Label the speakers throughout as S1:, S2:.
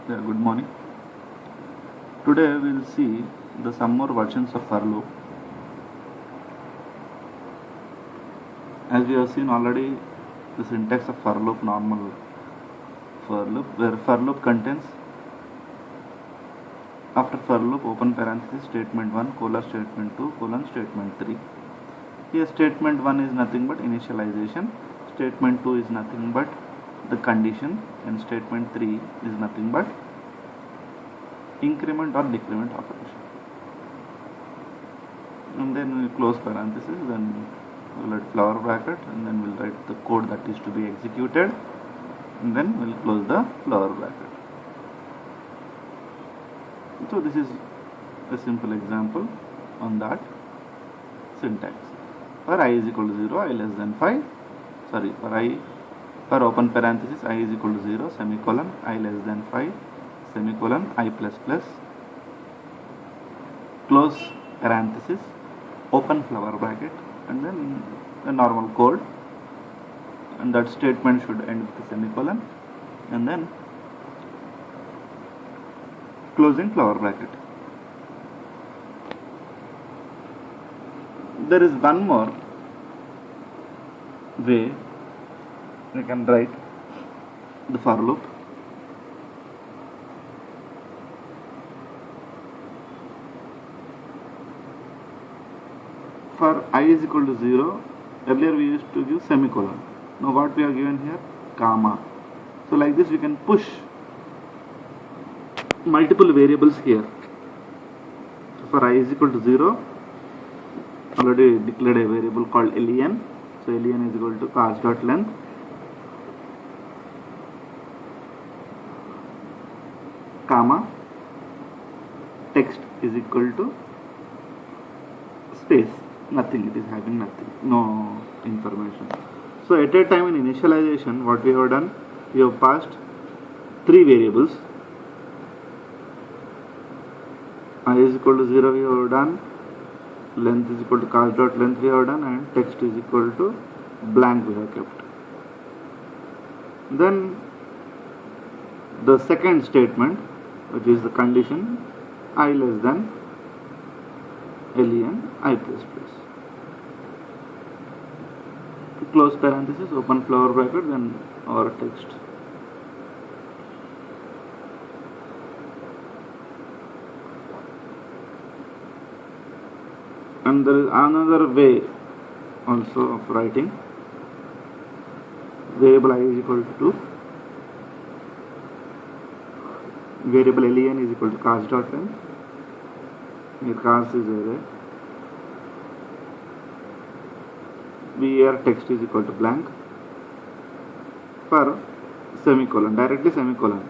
S1: Yeah, good morning. Today we will see some more versions of for loop. As we have seen already, the syntax of for loop, normal for loop, where for loop contains after for loop open parenthesis statement 1 colon statement 2 colon statement 3. Here statement 1 is nothing but initialization, statement 2 is nothing but the condition, and statement 3 is nothing but increment or decrement operation. And then we close parenthesis, then we'll write flower bracket, and then we'll write the code that is to be executed, and then we'll close the flower bracket. So this is a simple example on that syntax. For I is equal to 0, I less than 5, for open parenthesis I is equal to 0, semicolon, I less than 5, semicolon, I plus plus, close parenthesis, open flower bracket, and then a normal code, and that statement should end with a semicolon, and then closing flower bracket. There is one more way we can write the for loop. For I is equal to 0, earlier we used to give semicolon. Now what we are given here? Comma. So like this we can push multiple variables here. So for I is equal to 0, already declared a variable called len. So len is equal to cast.length, comma, text is equal to space, nothing, it is having nothing, no information. So at a time in initialization, what we have done, we have passed three variables. I is equal to 0 we have done, length is equal to cast.length we have done, and text is equal to blank we have kept. Then the second statement, which is the condition, I less than len I plus plus. Close parenthesis, open flower bracket, then our text. And there is another way also of writing. Variable I is equal to 2. Variable len is equal to cast.length. Here cast is array. Here text is equal to blank. For semicolon, directly semicolon.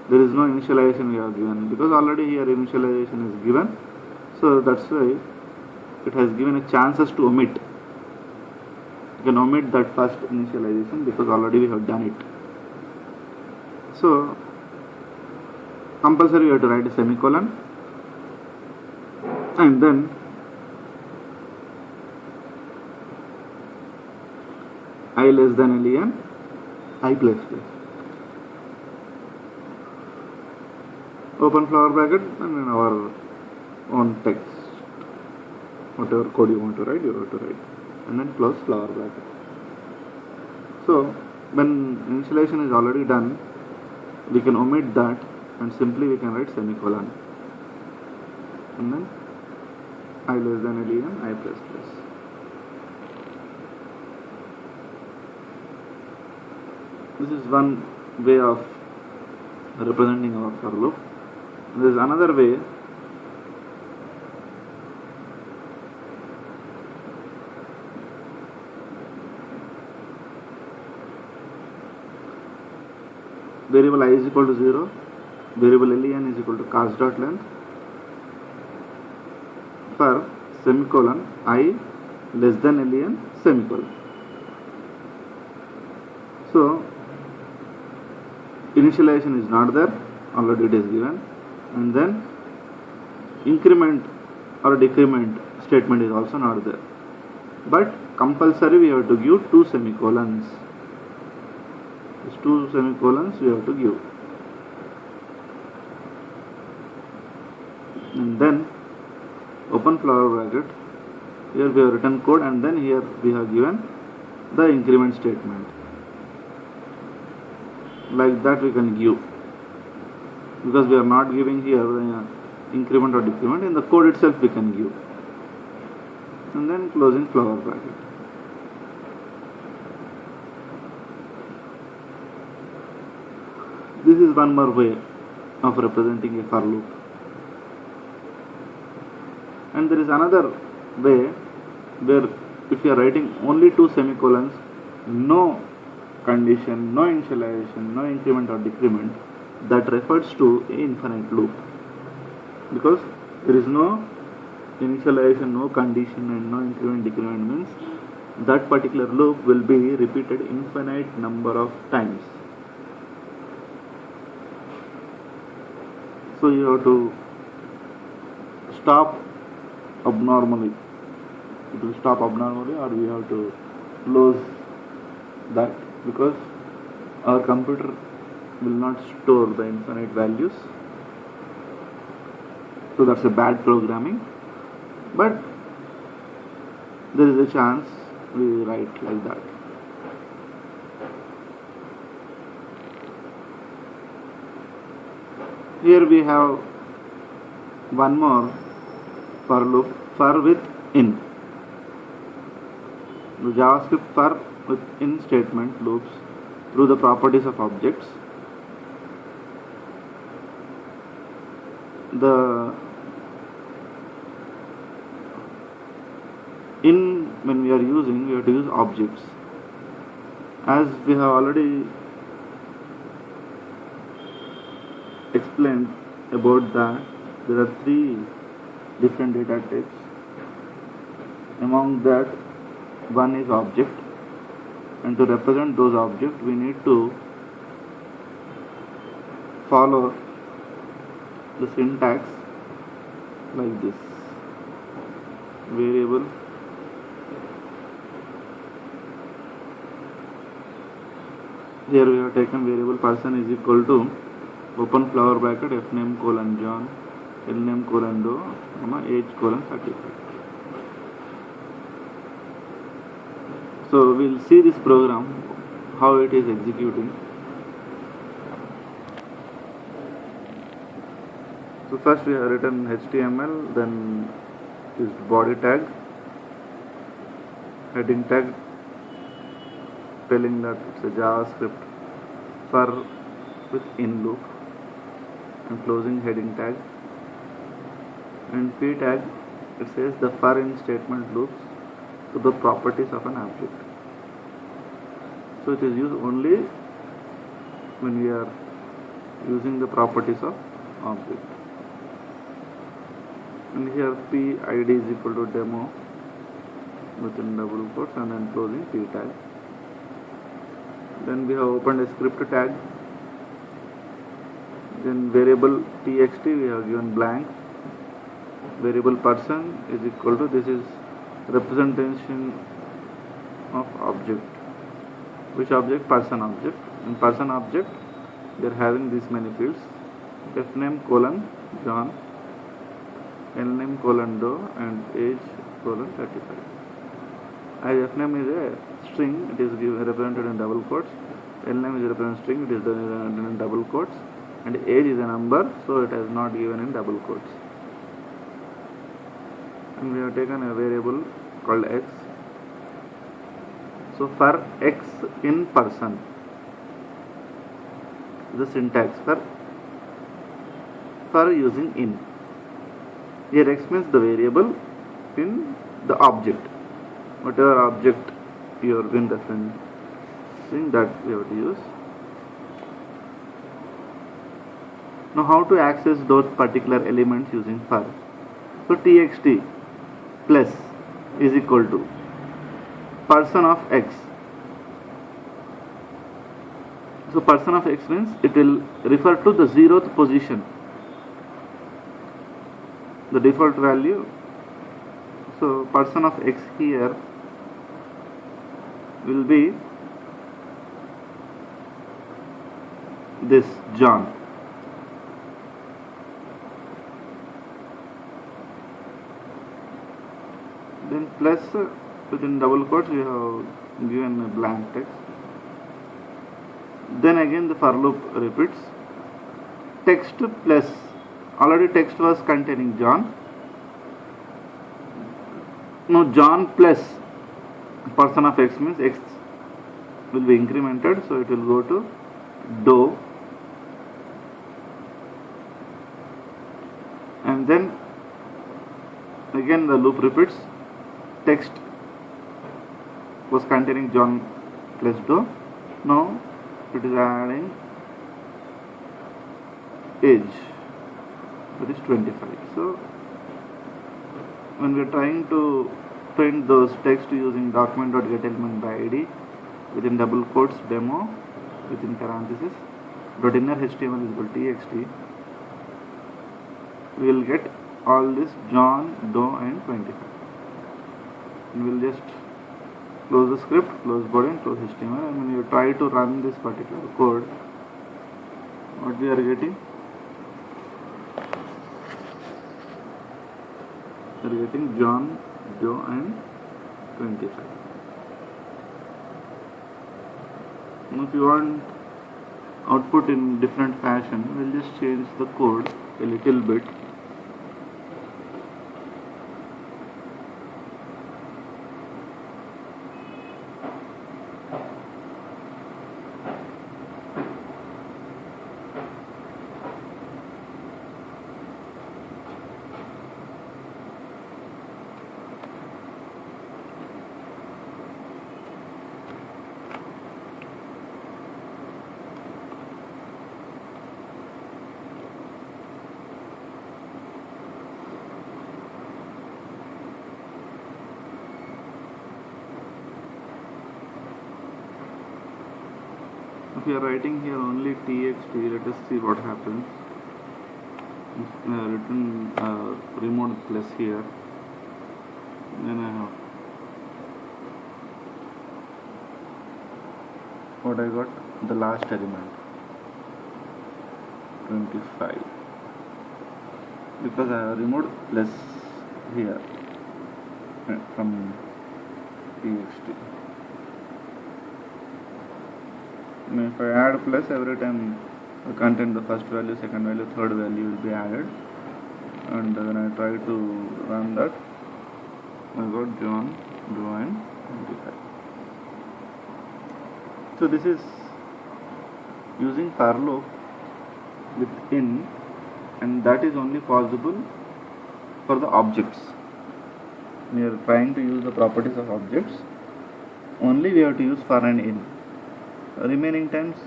S1: There is no initialization we have given, because already here initialization is given. So that's why it has given a chances to omit. You can omit that first initialization because already we have done it. So compulsory you have to write a semicolon, and then I less than len I plus plus. Open flower bracket, and then our own text. Whatever code you want to write, you have to write, and then close flower bracket. So when initialization is already done, we can omit that, and simply we can write semicolon, and then I less than len I plus plus. This is one way of representing our for loop. There is another way. Variable I is equal to 0, variable len is equal to cast.length. For semicolon, I less than len semicolon. So initialization is not there, already it is given, and then increment or decrement statement is also not there, but compulsory we have to give 2 semicolons. These 2 semicolons we have to give. and then open flower bracket. Here we have written code, and then here we have given the increment statement. Like that we can give, because we are not giving here increment or decrement. In the code itself we can give, and then closing flower bracket. This is one more way of representing a for loop. And there is another way where if you are writing only two semicolons, no condition, no initialization, no increment or decrement, that refers to an infinite loop, because there is no initialization, no condition and no increment decrement means that particular loop will be repeated infinite number of times. So you have to stop abnormally. It will stop abnormally, or we have to close that, because our computer will not store the infinite values. So that's a bad programming, but there is a chance we write like that. Here we have one more for loop, for with in. The JavaScript for with in statement loops through the properties of objects. The in, when we are using, we have to use objects. As we have already explained about that, there are three different data types. Among that, one is object, and to represent those objects we need to follow the syntax like this. Variable here we have taken variable person is equal to open flower bracket fname colon John, lname colon Doe, age colon 35. So we'll see this program how it is executing. So first we have written HTML, then is body tag, heading tag telling that it's a JavaScript for with in loop, and closing heading tag, and p tag, it says the for in statement loops to the properties of an object. So it is used only when we are using the properties of object. And here p id is equal to demo within double quotes, and then closing p tag. Then we have opened a script tag. Then variable txt we have given blank. Variable person is equal to, this is representation of object. Which object? Person object. In person object we are having these many fields: fname colon John, lname colon Doe, and age colon 35. As fname is a string, it is represented in double quotes. Lname is a represented string, it is represented in double quotes, and age is a number, so it is not given in double quotes. And we have taken a variable called x. So for x in person, the syntax for using in. Here x means the variable in the object. Whatever object you are been referencing, that we have to use. Now how to access those particular elements using for? So txt plus is equal to person of x. So person of x means it will refer to the 0th position, the default value. So person of x here will be this John. plus within double quotes we have given a blank text. Then again the for loop repeats. Text plus, already text was containing John. Now John plus person of X means X will be incremented, so it will go to do, and then again the loop repeats. Text was containing John plus do. Now it is adding age, that is 25. So when we are trying to print those text using document.getElement by id within double quotes demo within parenthesis dot inner html is equal to txt, we will get all this John, do and 25. And we will just close the script, close body and close HTML, and when you try to run this particular code, what we are getting? We are getting John, Joe and 25. Now if you want output in different fashion, we'll just change the code a little bit. If you are writing here only txt, let us see what happens. Written removed plus here, then I have what I got, the last element 25, because I have removed plus here from txt. If I add plus, every time the content, the first value, second value, third value will be added, and when I try to run that, I got John, Joe and 25. So this is using for loop with in, and that is only possible for the objects. We are trying to use the properties of objects, only we have to use for and in. Remaining times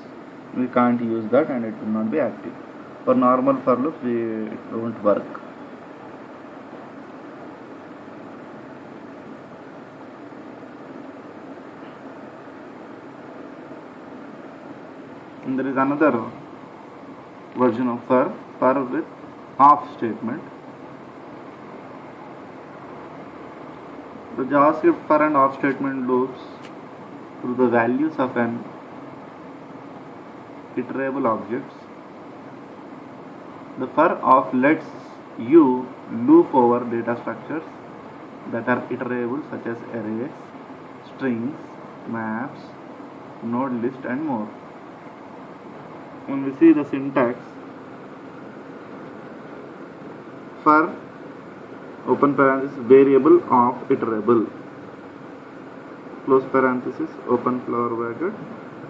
S1: we can't use that and it will not be active. For normal for loops it won't work. And there is another version of for with off statement. The JavaScript for and off statement loops through the values of an iterable objects. The for of lets you loop over data structures that are iterable, such as arrays, strings, maps, node list and more. When we see the syntax, for open parenthesis variable of iterable, close parenthesis, open flower bracket,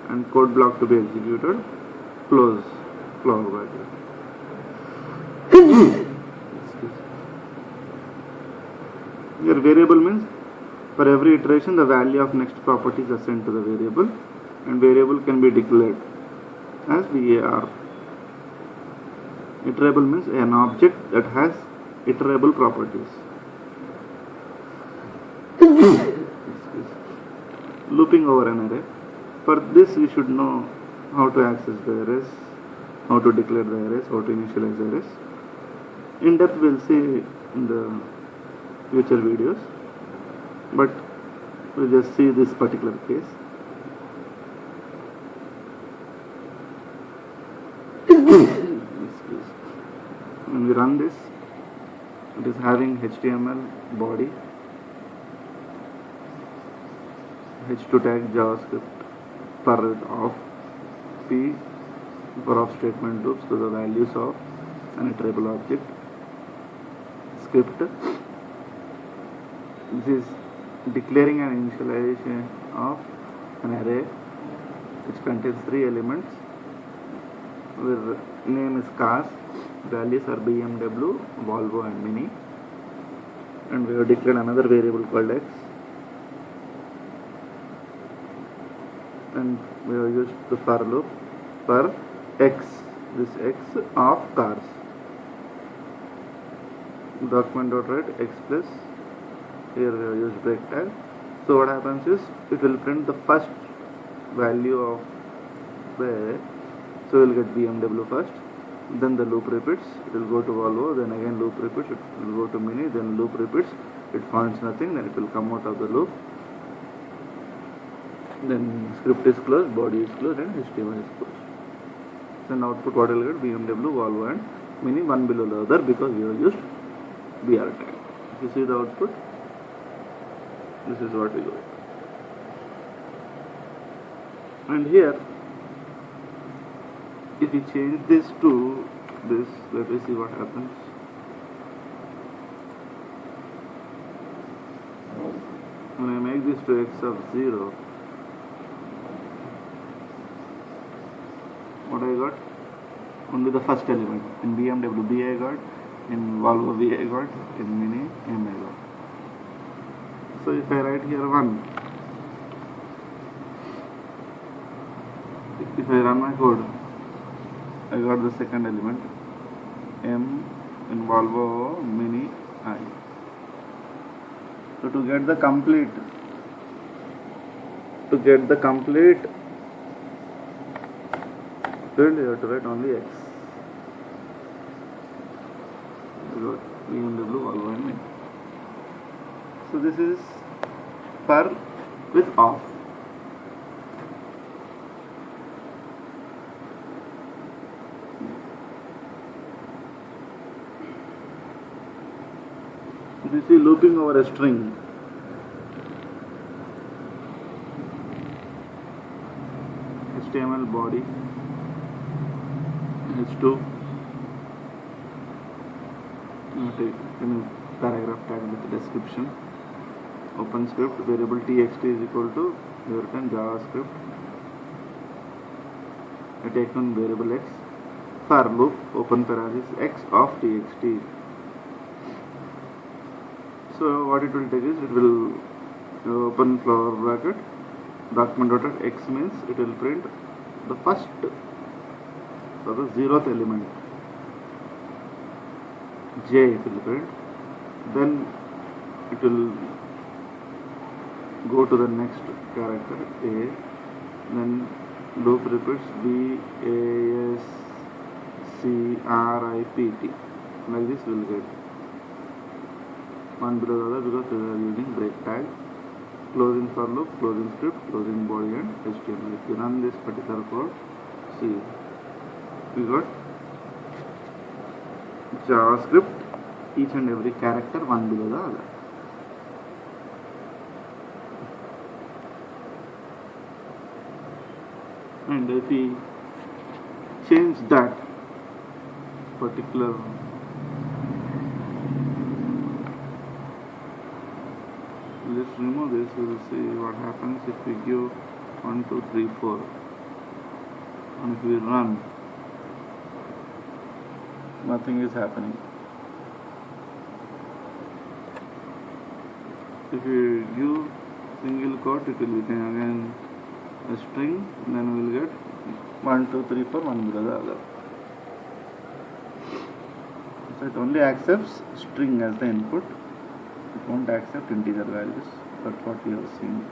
S1: and code block to be executed, close flower bracket. Here variable means for every iteration the value of next property is assigned to the variable, and variable can be declared as var. Iterable means an object that has iterable properties. Looping over an array. For this we should know how to access the arrays, how to declare the arrays, how to initialize the arrays. In depth we will see in the future videos, but we will just see this particular case. When we run this, it is having HTML body, h2 tag JavaScript for of p for of statement loops to the values of an iterable object script. This is declaring an initialization of an array which contains 3 elements where name is cars, values are BMW, Volvo and Mini, and we have declared another variable called x, and we have used the for loop for x, this x of cars. Document.write x plus, here we have used break tag. So what happens is it will print the first value of the array. So we will get BMW first, then the loop repeats, it will go to Volvo, then again loop repeats, it will go to Mini, then loop repeats, it finds nothing, then it will come out of the loop, then script is closed, body is closed, and HTML is closed. Then output what will get? BMW, Volvo and Mini, one below the other, because we have used BR tag. If you see the output, this is what we got. And here, if we change this to this, let us see what happens. When I make this to x of 0, what I got? Only the first element. In BMW B I got, in Volvo V I got, in Mini M I got. So if I write here 1, if I run my code, I got the second element M in Volvo Mini I. So to get the complete field, you have to write only x. You got BMW, Volvo and Mini. So this is for with off. You see looping over a string. HTML body h2 take paragraph tag with description, open script, variable txt is equal to written JavaScript, I take one variable x, for loop, open parenthesis x of txt. So what it will take is, it will open flower bracket, document.x means it will print the first or the 0th element, j it will print, then it will go to the next character a, then loop repeats b a s c r I p t, like this we will get one below the other, because we are using break tag, closing for loop, closing script, closing body and HTML. If you run this particular code, see, we got JavaScript, each and every character one below the other. And if we change that particular let's remove this, we will see what happens if we give 1 2 3 4, and if we run, nothing is happening. If we give single quote, it will become again a string, then we will get 1 2 3 4 one below the other. So it only accepts string as the input, it won't accept integer values. That's what we have seen.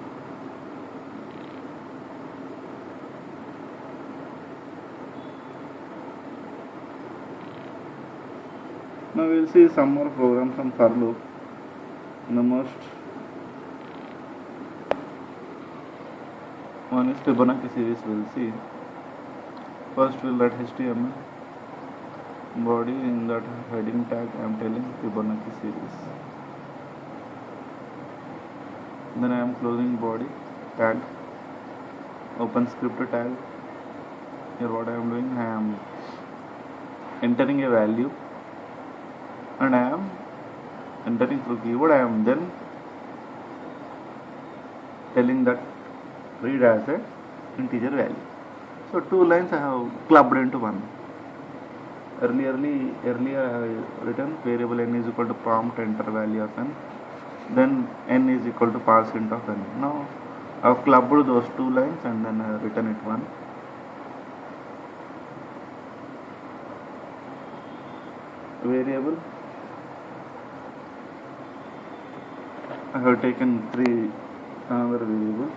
S1: Now we will see some more programs on for loop. The most one is Fibonacci series. We will see. First we will write HTML body, in that heading tag I am telling Fibonacci series. Then I am closing body, tag, open script tag. Here what I am doing, I am entering a value and I am entering through keyboard. I am then telling that read as a integer value. So 2 lines I have clubbed into one. Earlier I have written variable n is equal to prompt enter value of n, then n is equal to parseInt of n. Now I have clubbed those 2 lines and then I have written it one. Variable, I have taken 3 another variables.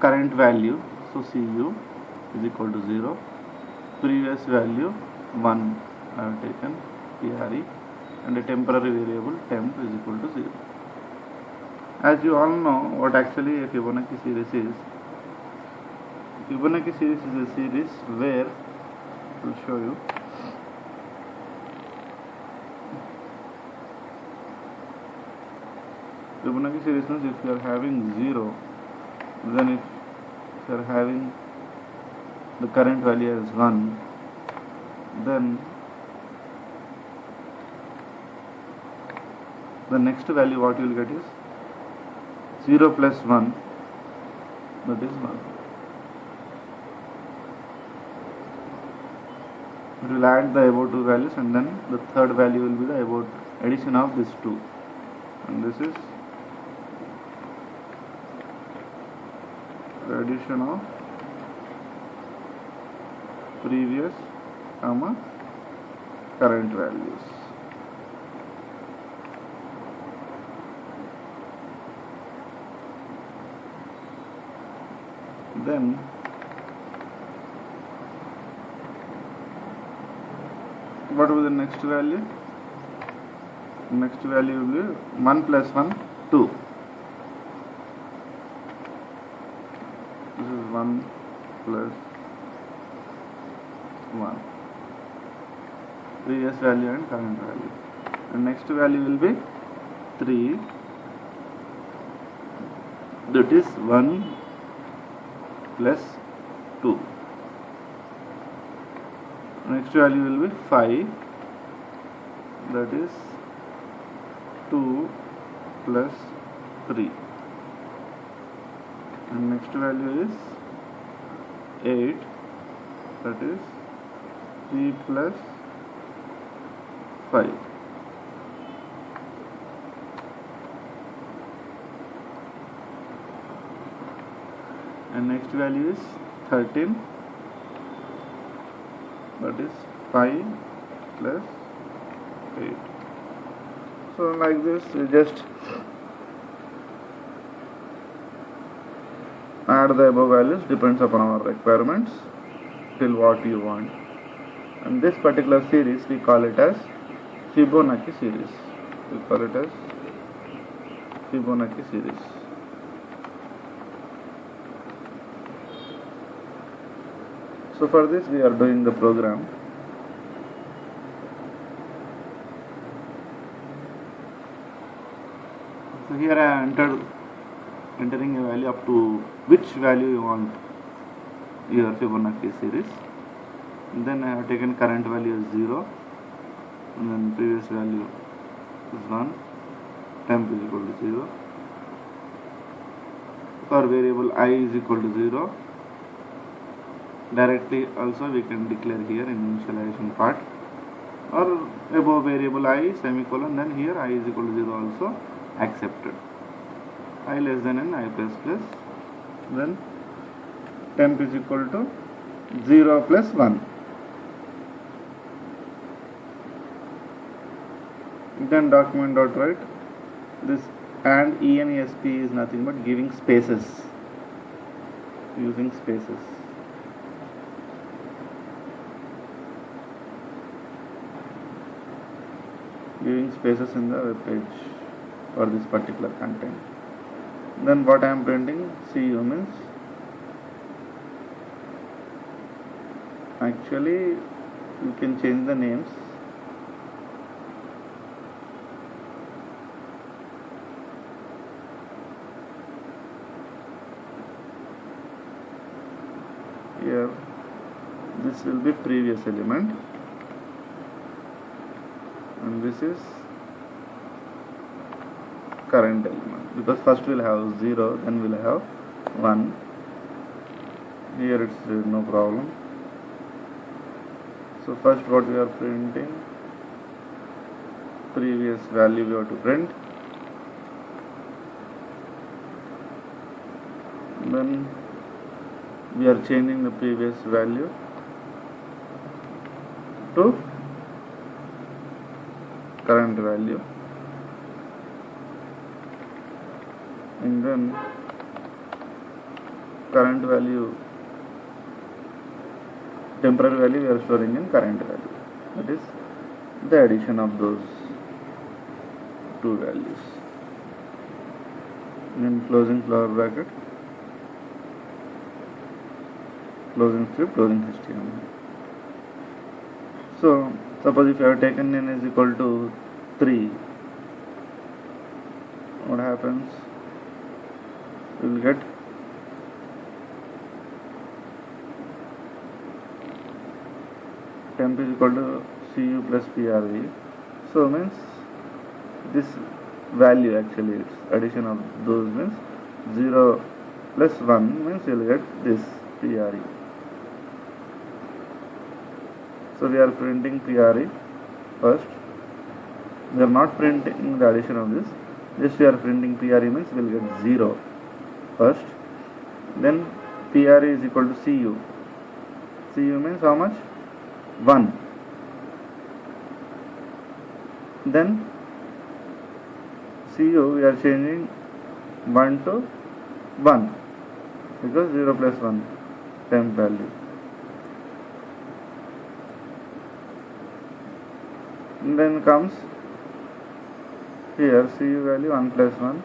S1: Current value, so cu is equal to 0, previous value 1 I have taken pre, and a temporary variable temp is equal to 0. As you all know what actually a Fibonacci series is. Fibonacci series is a series where I will show you. Fibonacci series means if you are having 0, then if you are having the current value as 1, then the next value what you will get is 0 plus 1, that is 1. We will add the above 2 values and then the third value will be the above addition of these 2, and this is addition of previous current values. Then what will be the next value? Next value will be 1 plus 1, 2. This is 1 plus 1. Previous value and current value. And next value will be 3. That is 1 plus 2. Next value will be 5. That is 2 plus 3. And next value is 8. That is 3 plus 5. And next value is 13. That is 5 plus 8. So like this you just add the above values, depends upon our requirements till what you want. And this particular series we call it as Fibonacci series. We call it as Fibonacci series. So for this we are doing the program. So here I am entering a value up to which value you want your Fibonacci series. And then I have taken current value as 0, and then previous value is 1, temp is equal to 0. For variable I is equal to 0, directly also we can declare here in initialization part, or above variable I semicolon, then here I is equal to 0 also accepted. I less than n, I plus plus, then temp is equal to 0 plus 1. Then document dot write this, and ENESP is nothing but giving spaces, using spaces. Giving spaces in the web page for this particular content. Then what I am printing, CU means actually you can change the names. Here this will be previous element, and this is current element, because first we'll have 0, then we'll have 1. Here it's no problem. So first what we are printing, previous value we have to print, then we are changing the previous value to current value, and then current value, temporary value we are storing in current value. That is the addition of those two values. Then closing flower bracket, closing script, closing HTML. So suppose if you have taken n is equal to 3, what happens? We will get temp is equal to cu plus prv. So means this value, actually it's addition of those, means 0 plus 1 means you will get this pre. So we are printing pre first. We are not printing the addition of this, just we are printing pre means we will get 0 first, then pre is equal to cu. Cu means how much? 1. Then cu we are changing 1 to 1, because 0 plus 1 temp value. And then comes here cu value 1 plus 1,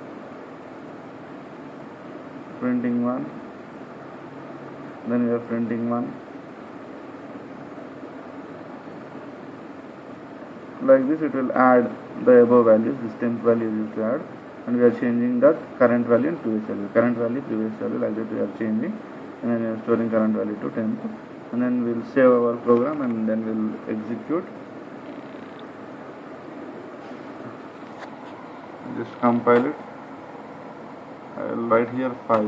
S1: printing 1, then we are printing 1. Like this it will add the above values, this temp value is used to add, and we are changing that current value and previous value, current value, previous value, like that we are changing, and then we are storing current value to temp, and then we will save our program and then we will execute. Just compile it. I will write here 5.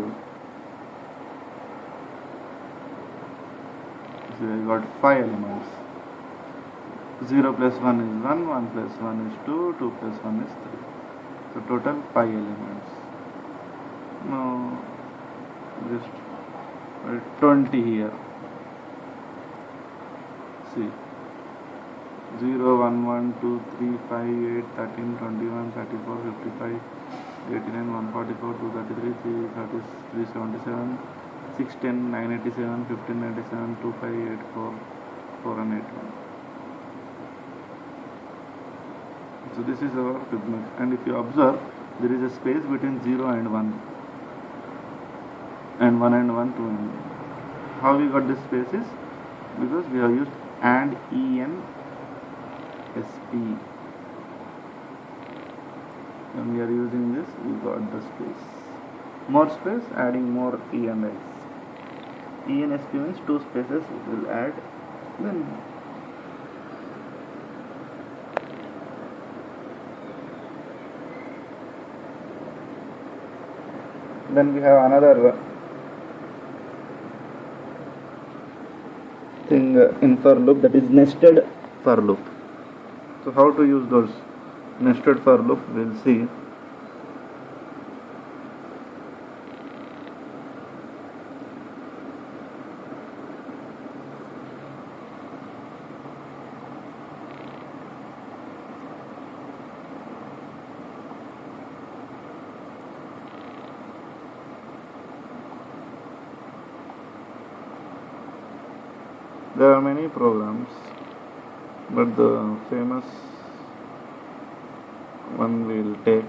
S1: So I got 5 elements. 0 plus 1 is 1, 1 plus 1 is 2, 2 plus 1 is 3. So total 5 elements. Now just write 20 here. See, 0, 1, 1, 2, 3, 5, 8, 13, 21, 34, 55, 89, 144, 233, 330, 377, 610, 987, 1597, 2584, 4 and 81. So this is our Fibonacci, and if you observe, there is a space between 0 and 1, and 1 and 1, 2 and 1. How we got this spaces? Because we have used AND EN SP. When we are using this, we got the space. More space, adding more E and S. E and SP means 2 spaces will add. Then we have another thing in for loop, that is nested for loop. So how to use those nested for loop, we'll see. There are many programs, but the famous one we'll take.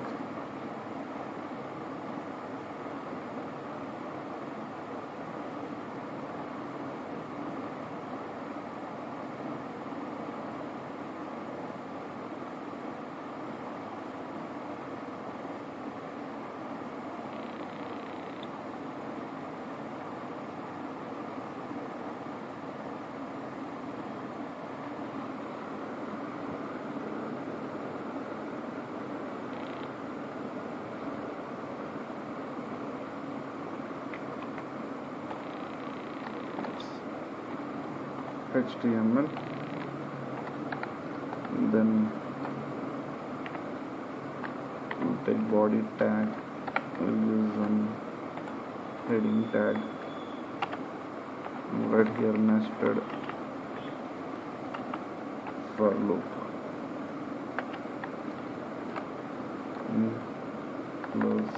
S1: HTML, then we'll take body tag, we'll use one heading tag, right here nested for loop, close,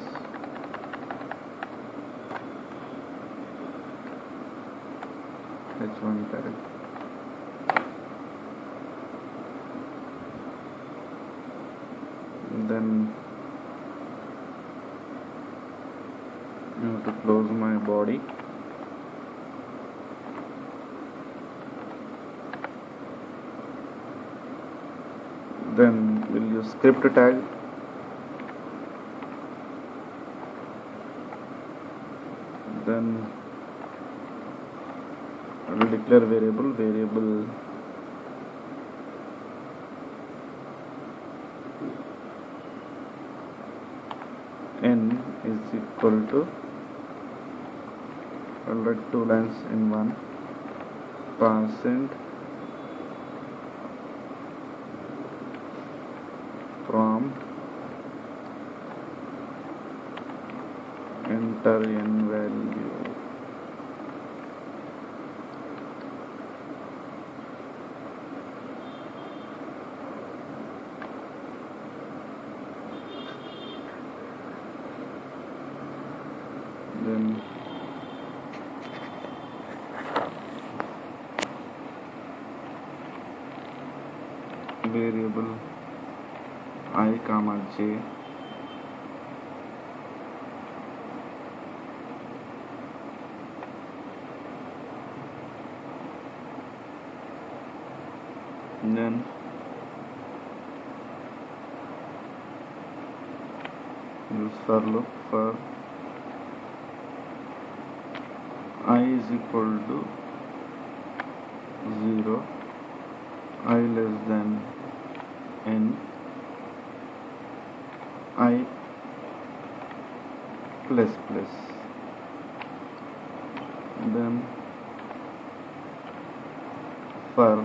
S1: h1 tag, then I have to close my body, then we'll use script tag, then I will declare variable n is equal to, I'll write 2 lines in one, percent from enter n value, then variable I comma j, then use for loop for I is equal to 0, I less than n, I plus plus, then for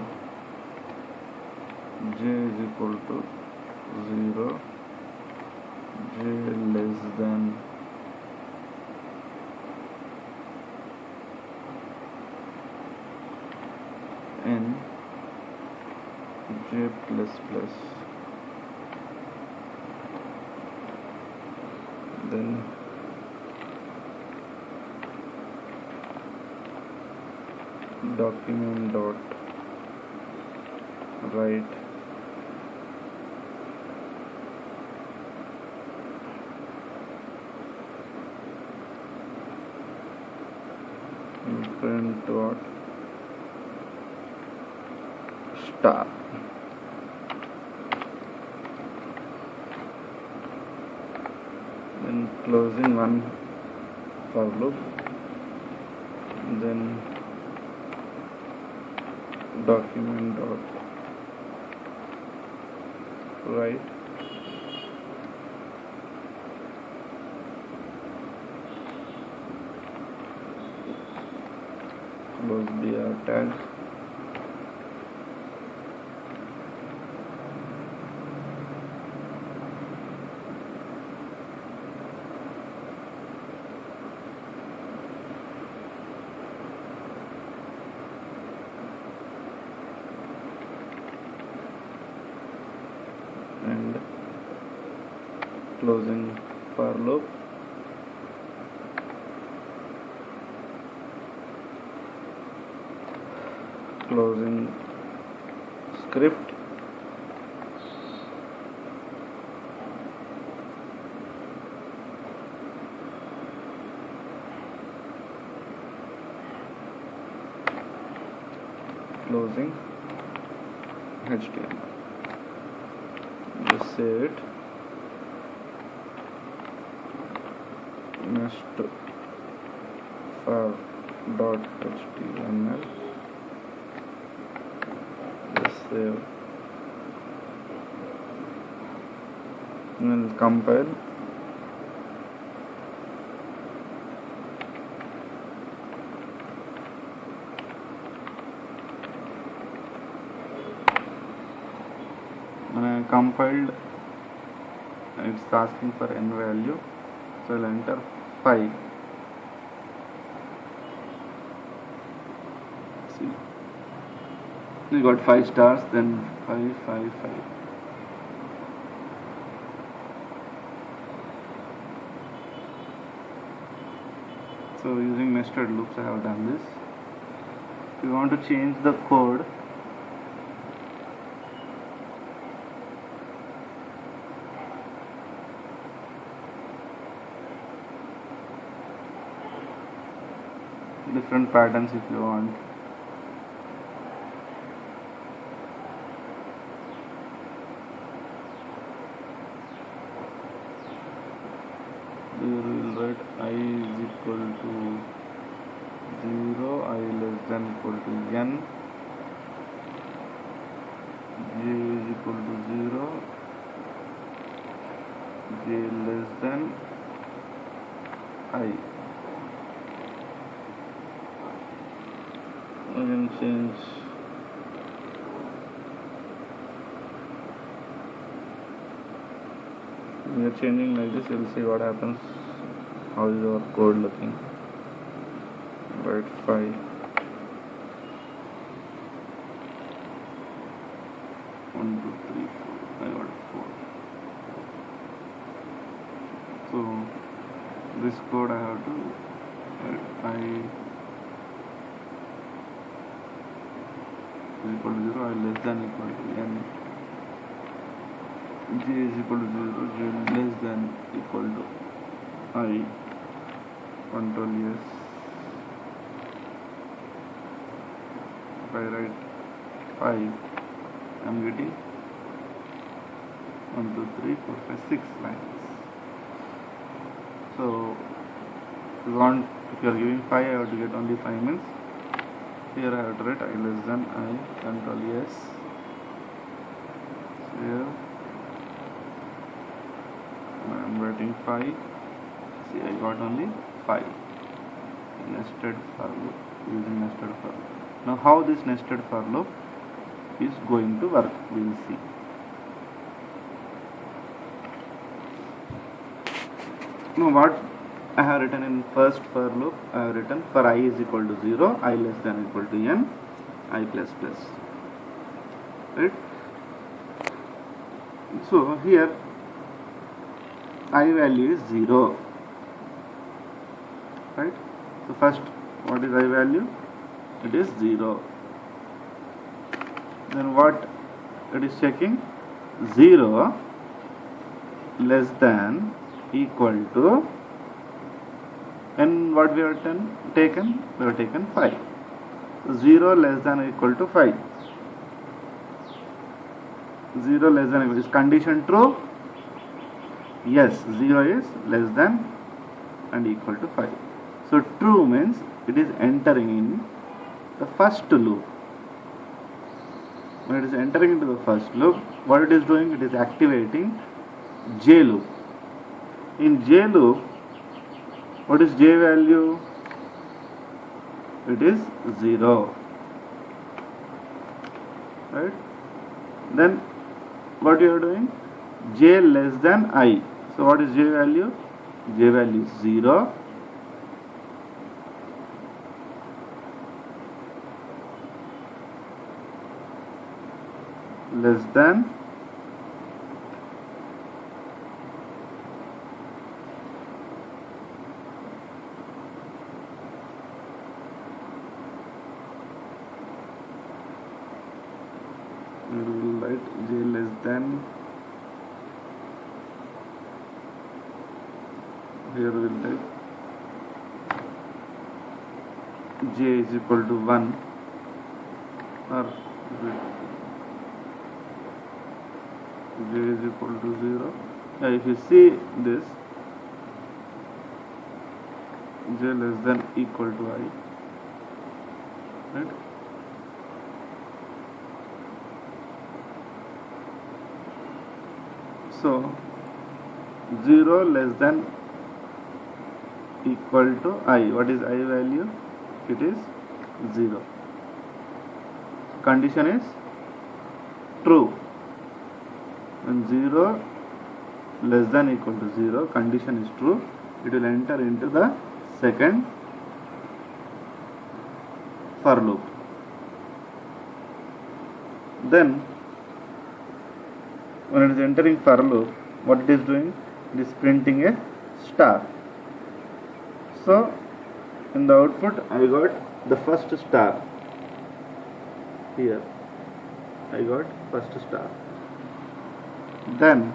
S1: j is equal to 0, j less than n, j plus plus, then document dot write print dot star, then closing one for loop, then document dot write close br tag, and closing for loop, closing script, closing HTML. Just save it. Next for .html, just save and compile. when I compiled, it's asking for n value, so I'll enter 5. See, we got 5 stars, then 5, 5, 5. So using nested loops I have done this. If you want to change the code, different patterns if you want. You will write I is equal to 0, I less than equal to n, j is equal to 0, j less than I. I can change we are changing like this. We'll see what happens. How is our code looking? Write 5. 1, 2, 3, 4. I got 4. So this code I have to write I is equal to 0, I less than equal to n, j is equal to 0, j less than equal to I, control yes. If I write 5, I am getting 1, 2, 3, 4, 5, 6 lines. So if you are giving 5, I have to get only 5 means here I have to write I less than I, control yes. Here I am writing 5. See, I got only 5. Nested for loop, using nested for loop. Now how this nested for loop is going to work, we will see. Now what I have written in first for loop, I have written for I is equal to 0, I less than equal to n, I plus plus. Right? So here I value is 0. Right? So first, what is I value? It is 0. Then what it is checking? 0 less than equal to, and what we have taken? We have taken 5. 0 less than or equal to 5. 0 less than equal, is condition true? Yes, 0 is less than and equal to 5. So true means it is entering in the first loop. When it is entering into the first loop, what it is doing? It is activating J loop. In J loop, what is J value? It is 0. Right? Then what you are doing? J less than I. So what is J value? J value is 0. Less than we will write J less than, here we will type J is equal to 1, or J is equal to 0. If you see this, J less than equal to I, right? So 0 less than equal to I. What is I value? It is 0. Condition is true. when 0 less than equal to 0, condition is true, it will enter into the second for loop. Then when it is entering for loop, what it is doing? It is printing a star. So in the output I got the first star. Here I got first star. Then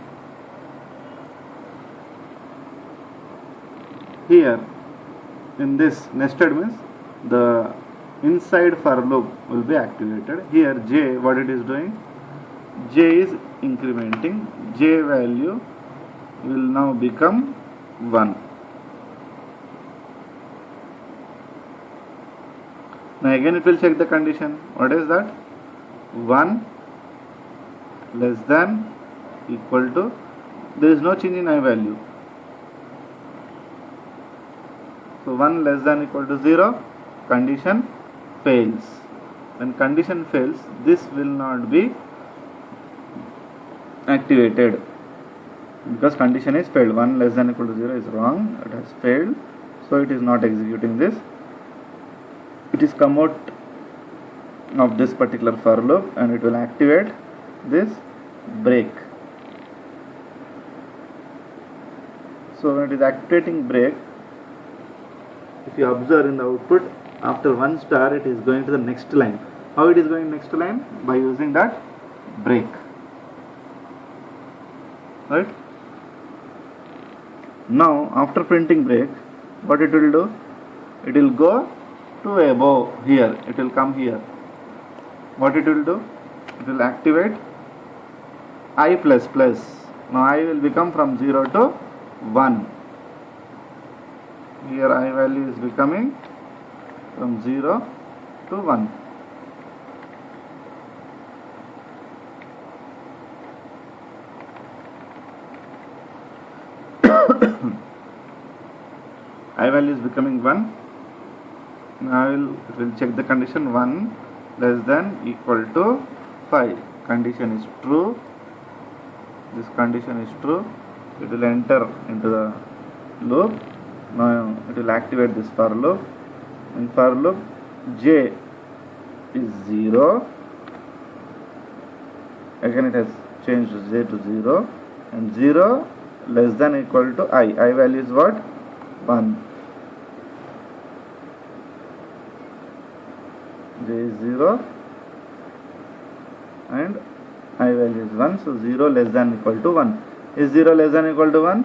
S1: here in this nested means the inside for loop will be activated. Here j, what it is doing? J is incrementing. J value will now become 1. Now again it will check the condition. What is that? 1 less than equal to, there is no change in I value. So 1 less than equal to 0, condition fails. When condition fails, this will not be activated because condition is failed. 1 less than equal to 0 is wrong, it has failed, so it is not executing this. It is come out of this particular for loop and it will activate this break. So when it is activating break, if you observe in the output, after 1 star it is going to the next line. How it is going next line? By using that break. Right? Now after printing break, what it will do? It will go to above here. It will come here. What it will do? It will activate I++. Now I will become from 0 to 1. Here I value is becoming from 0 to 1. I value is becoming 1. Now it will check the condition 1 less than equal to 5. Condition is true. This condition is true. It will enter into the loop. Now it will activate this for loop. In for loop, j is 0. Again it has changed j to 0. And 0 less than equal to I. I value is what? 1. J is 0 and I value is 1. So 0 less than equal to 1. Is 0 less than equal to 1?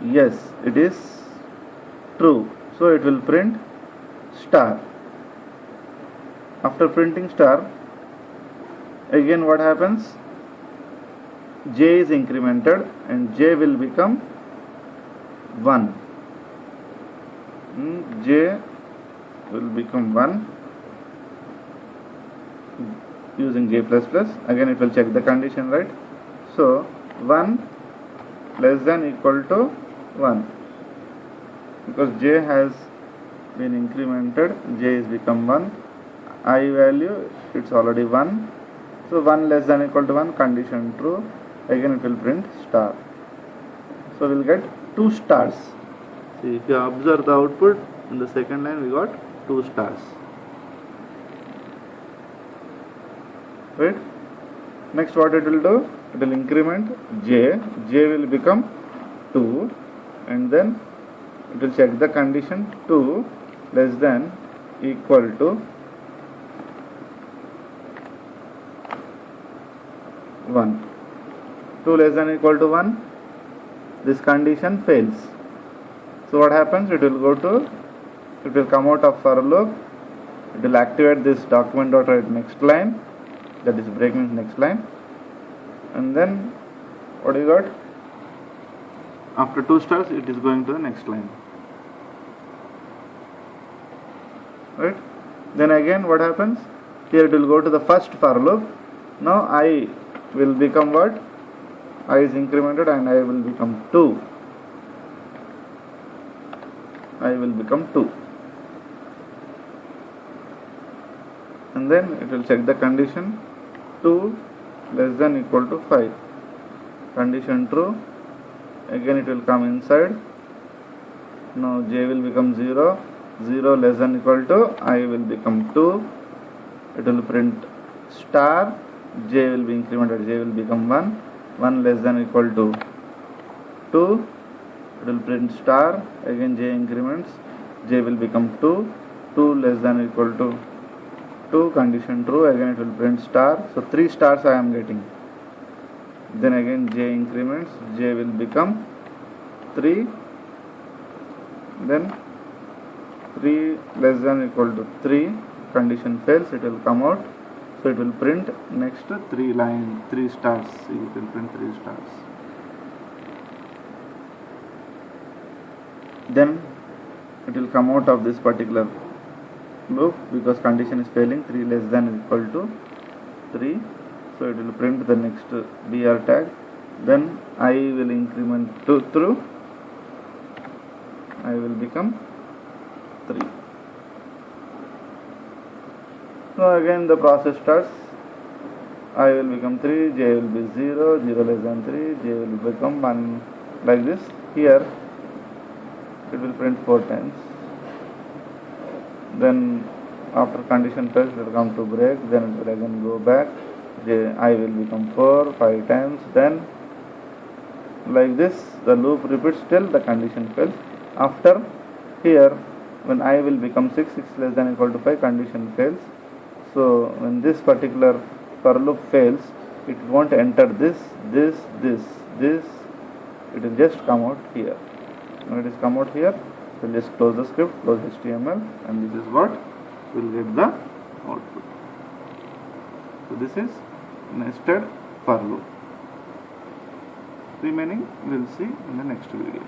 S1: Yes, it is true. So it will print star. After printing star, again what happens? J is incremented and J will become 1. J will become 1 using J++. Again it will check the condition, right? So 1 less than equal to 1, because J has been incremented, J is become 1, I value it's already 1, so 1 less than equal to 1, condition true, again it will print star. So we will get 2 stars. See, if you observe the output, in the second line we got 2 stars. Right? Next what it will do? It will increment J. J will become 2 and then it will check the condition 2 less than equal to 1. 2 less than equal to 1. This condition fails. So what happens? It will come out of for loop. It will activate this document.write next line, that is breaking next line, and then what you got? After 2 stars it is going to the next line. Right? Then again what happens? Here it will go to the first for loop. Now I will become what? I is incremented and I will become 2. I will become 2. And then it will check the condition 2 less than equal to 5. Condition true. Again it will come inside. Now j will become 0. 0 less than equal to I will become 2. It will print star. J will be incremented. J will become 1. 1 less than equal to 2. It will print star. Again j increments. J will become 2. 2 less than equal to 2. Condition true. Again it will print star. So 3 stars I am getting. Then again j increments. J will become 3. Then 3 less than equal to 3. Condition fails. It will come out. So it will print next 3 stars. It will print 3 stars. Then it will come out of this particular loop because condition is failing. 3 less than equal to 3. So it will print the next BR tag. Then I will increment to through. I will become 3. So again the process starts. I will become 3, j will be 0, 0 less than 3, j will become 1, like this. Here it will print 4 times. Then after condition fails, it will come to break, then it will again go back. I will become 4, 5 times. Then like this the loop repeats till the condition fails. After here, when I will become 6, 6 less than equal to 5, condition fails. So when this particular for loop fails, it won't enter this. It will just come out here. When it is come out here, we'll just close the script, close HTML, and this is what will get the output. So this is nested for loop. Remaining we'll see in the next video.